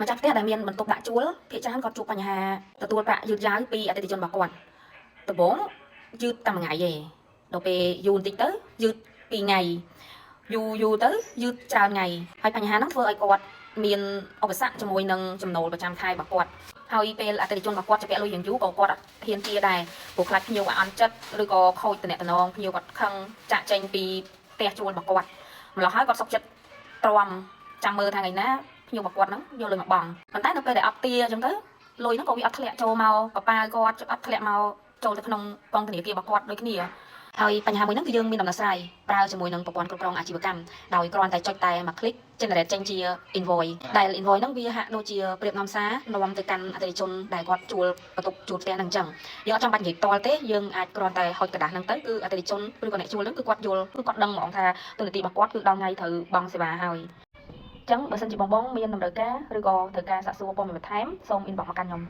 ម្ចាស់ផ្ទះដែលមានបន្ទប់ដាក់ជួលភាគច្រើនគាត់ជួបបញ្ហាទទួលប្រាក់យឺតយ៉ាវពីអតិថិជនរបស់គាត់ដំបូងយឺតតែមួយថ្ងៃទេដល់ពេលយូរបន្តិចទៅយឺត2ថ្ងៃយូរទៅយឺតច្រើនថ្ងៃហើយបញ្ហាហ្នឹងធ្វើឲ្យគាត់មានឧបសគ្គជាមួយនឹងចំណូលប្រចាំខែរបស់គាត់ហើយពេលអតិថិជនរបស់គាត់ជាពាក់លុយរៀងយូរក៏គាត់អត់ហ៊ានជាដែរព្រោះខ្លាចភ្ញៀវអន់ចិត្តឬក៏ខូចតំណែងភ្ញៀវគាត់ខឹងចាក់ចេញពីផ្ទះជួលរបស់គាត់ម្ល៉េះហើយគាត់សុខចិត្តទ្រាំចាំមើលថាថ្ងៃណាភ្ញៀវរបស់គាត់ហ្នឹងយកលុយមកបង់ប៉ុន្តែនៅពេលដែលអត់ទាអញ្ចឹងទៅលុយហ្នឹងក៏វាអត់ធ្លាក់ចូលមកកប៉ាល់គាត់អត់ធ្លាក់មកចូលទៅក្នុងកងធនាគាររបស់គាត់ដូចគ្នាហើយបញ្ហាមួយហ្នឹងគឺយើងមានដំណោះស្រាយប្រើជាមួយនឹងប្រព័ន្ធគ្រប់គ្រងអាជីវកម្មដោយគ្រាន់តែចុចតែមួយคลิก generate ចេញជា invoice ដែល invoice ហ្នឹងវាហាក់ដូចជាប្រៀបនាំសារនាំទៅកាន់អតិថិជនដែលគាត់ជួលបន្ទប់ជួលផ្ទះហ្នឹងអញ្ចឹងយើងអត់ចាំបាច់និយាយផ្ទាល់ទេយើងអាចគ្រាន់តែហុចกระดาษហ្នឹងទៅគឺអតិថិជនឬក៏អ្នកជួលហ្នឹងគឺគាត់យល់គឺគាត់ដឹងហ្មងថាទូនាទីរបស់គាត់គឺដល់ថ្ងៃត្រូវបង់សេវាហើយអញ្ចឹងបើសិនជាបងមានតម្រូវការឬក៏ត្រូវការសាកសួរព័ត៌មានបន្ថែមសូម inbox មកកាន់ខ្ញុំ